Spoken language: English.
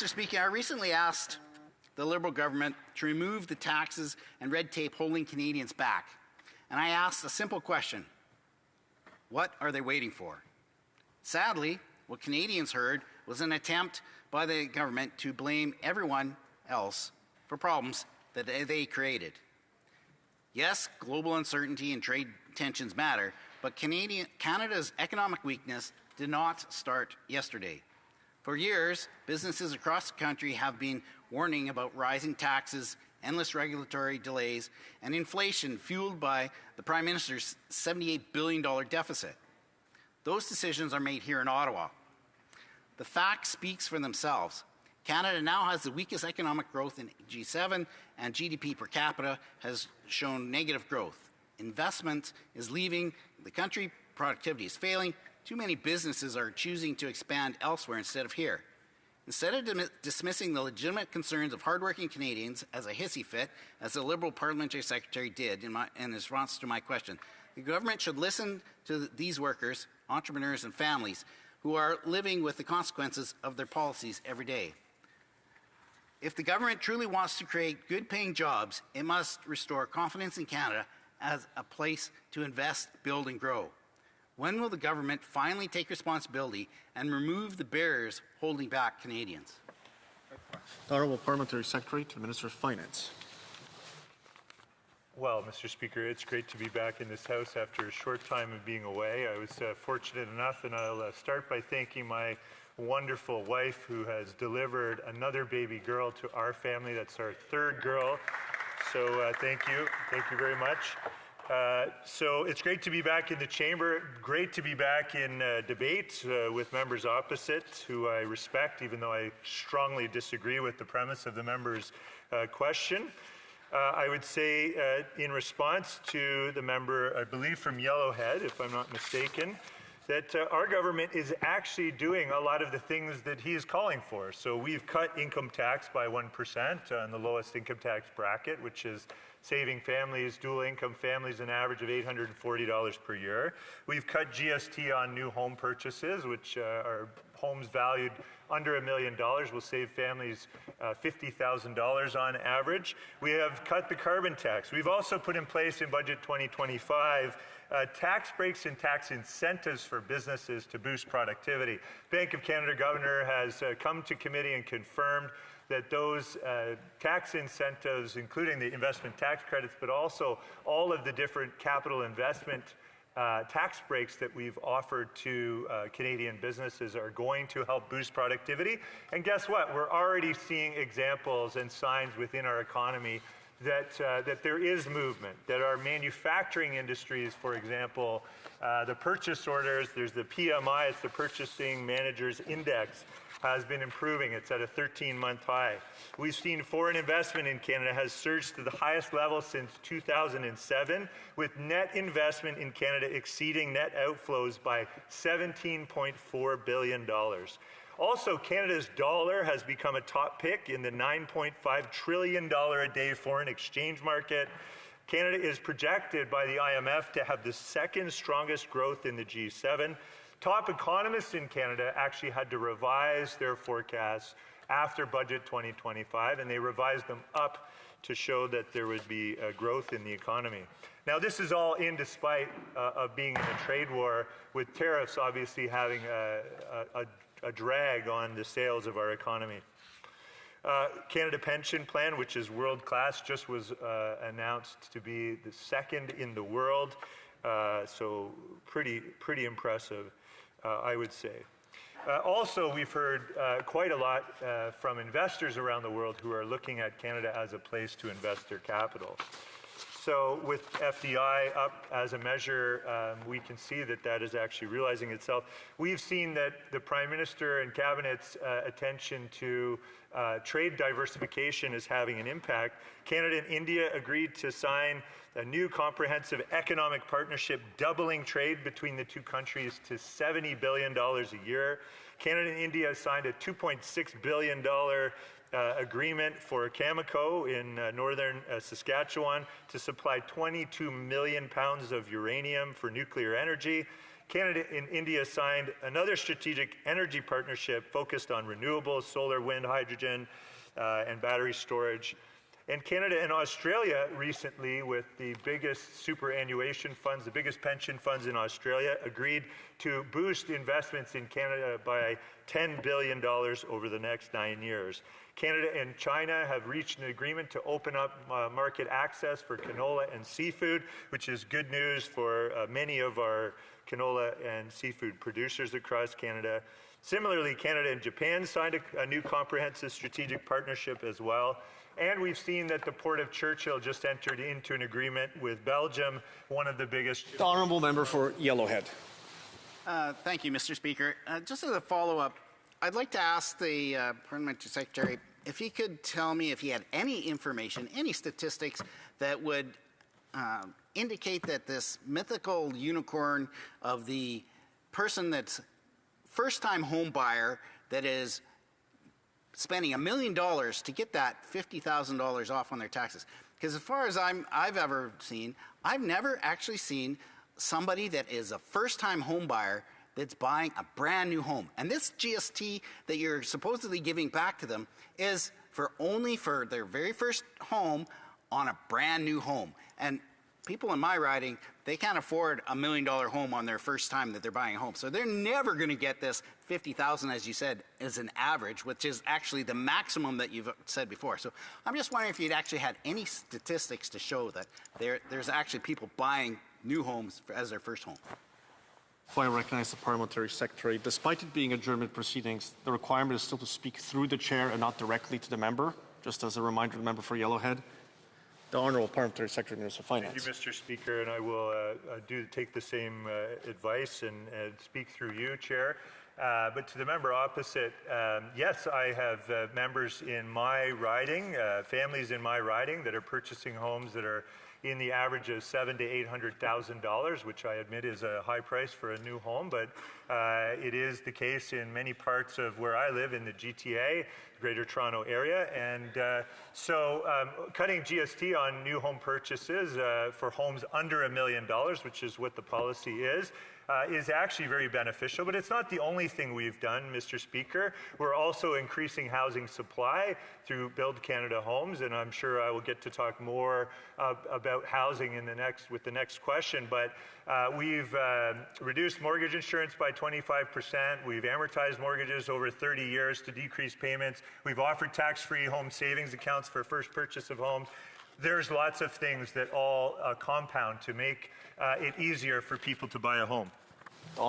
Mr. Speaker, I recently asked the Liberal government to remove the taxes and red tape holding Canadians back. And I asked a simple question. What are they waiting for? Sadly, what Canadians heard was an attempt by the government to blame everyone else for problems that they created. Yes, global uncertainty and trade tensions matter, but Canada's economic weakness did not start yesterday. For years, businesses across the country have been warning about rising taxes, endless regulatory delays, and inflation fueled by the Prime Minister's $78 billion deficit. Those decisions are made here in Ottawa. The fact speaks for themselves. Canada now has the weakest economic growth in G7, and GDP per capita has shown negative growth. Investment is leaving the country, productivity is failing, too many businesses are choosing to expand elsewhere instead of here. Instead of dismissing the legitimate concerns of hardworking Canadians as a hissy fit, as the Liberal Parliamentary Secretary did in response to my question, the government should listen to these workers, entrepreneurs and families who are living with the consequences of their policies every day. If the government truly wants to create good-paying jobs, it must restore confidence in Canada as a place to invest, build and grow. When will the government finally take responsibility and remove the barriers holding back Canadians? The Honourable Parliamentary Secretary to the Minister of Finance. Well, Mr. Speaker, it's great to be back in this House after a short time of being away. I was fortunate enough, and I'll start by thanking my wonderful wife who has delivered another baby girl to our family. That's our third girl. So thank you. Thank you very much. So it's great to be back in the chamber, great to be back in debate with members opposite, who I respect, even though I strongly disagree with the premise of the member's question. I would say in response to the member, I believe from Yellowhead, if I'm not mistaken, that our government is actually doing a lot of the things that he is calling for. So we've cut income tax by 1% on the lowest income tax bracket, which is saving families, dual income families, an average of $840 per year. We've cut GST on new home purchases, which are homes valued under $1 million will save families $50,000 on average. We have cut the carbon tax. We've also put in place in Budget 2025 tax breaks and tax incentives for businesses to boost productivity. Bank of Canada Governor has come to committee and confirmed that those tax incentives, including the investment tax credits, but also all of the different capital investment tax breaks that we've offered to Canadian businesses are going to help boost productivity. And guess what? We're already seeing examples and signs within our economy that there is movement, that our manufacturing industries, for example, the purchase orders, there's the PMI, it's the Purchasing Managers Index, has been improving. It's at a 13-month high. We've seen foreign investment in Canada has surged to the highest level since 2007, with net investment in Canada exceeding net outflows by $17.4 billion. Also, Canada's dollar has become a top pick in the $9.5 trillion a day foreign exchange market. Canada is projected by the IMF to have the second strongest growth in the G7. Top economists in Canada actually had to revise their forecasts after Budget 2025, and they revised them up to show that there would be growth in the economy. Now, this is all in despite of being in a trade war, with tariffs obviously having a drag on the sales of our economy. Canada Pension Plan, which is world-class, just was announced to be the second in the world, so pretty impressive, I would say. Also, we've heard quite a lot from investors around the world who are looking at Canada as a place to invest their capital. So with FDI up as a measure, we can see that that is actually realizing itself. We've seen that the Prime Minister and Cabinet's attention to trade diversification is having an impact. Canada and India agreed to sign a new comprehensive economic partnership, doubling trade between the two countries to $70 billion a year. Canada and India signed a $2.6 billion agreement for Cameco in northern Saskatchewan to supply 22 million pounds of uranium for nuclear energy. Canada and India signed another strategic energy partnership focused on renewables, solar, wind, hydrogen, and battery storage. And Canada and Australia recently, with the biggest superannuation funds, the biggest pension funds in Australia, agreed to boost investments in Canada by $10 billion over the next 9 years. Canada and China have reached an agreement to open up market access for canola and seafood, which is good news for many of our canola and seafood producers across Canada. Similarly, Canada and Japan signed a new comprehensive strategic partnership as well. And we've seen that the Port of Churchill just entered into an agreement with Belgium, one of the biggest. The honourable member for Yellowhead. Thank you, Mr. Speaker. Just as a follow-up, I'd like to ask the Parliamentary Secretary if he could tell me if he had any information, any statistics that would indicate that this mythical unicorn of the person that's first-time home buyer that is spending $1 million to get that $50,000 off on their taxes. Because as far as I've ever seen, I've never actually seen somebody that is a first-time home buyer that's buying a brand new home. And this GST that you're supposedly giving back to them is only for their very first home on a brand new home. And people in my riding, they can't afford $1 million home on their first time that they're buying a home. So they're never going to get this $50,000, as you said, as an average, which is actually the maximum that you've said before. So I'm just wondering if you'd actually had any statistics to show that there's actually people buying new homes as their first home. Before I recognize the Parliamentary Secretary, despite it being adjournment proceedings, the requirement is still to speak through the chair and not directly to the member, just as a reminder to the member for Yellowhead. The Honourable Parliamentary Secretary, Minister of Finance. Thank you, Mr. Speaker, and I will take the same advice and speak through you, Chair. But to the member opposite, yes, I have members in my riding, families in my riding that are purchasing homes that are in the average of $700,000 to $800,000, which I admit is a high price for a new home, but it is the case in many parts of where I live in the GTA, Greater Toronto Area, and so cutting GST on new home purchases for homes under $1 million, which is what the policy is actually very beneficial, but it's not the only thing we've done, Mr. Speaker. We're also increasing housing supply through Build Canada Homes, and I'm sure I will get to talk more about housing with the next question, but we've reduced mortgage insurance by 25%. We've amortized mortgages over 30 years to decrease payments. We've offered tax-free home savings accounts for first purchase of homes. There's lots of things that all compound to make it easier for people to buy a home. The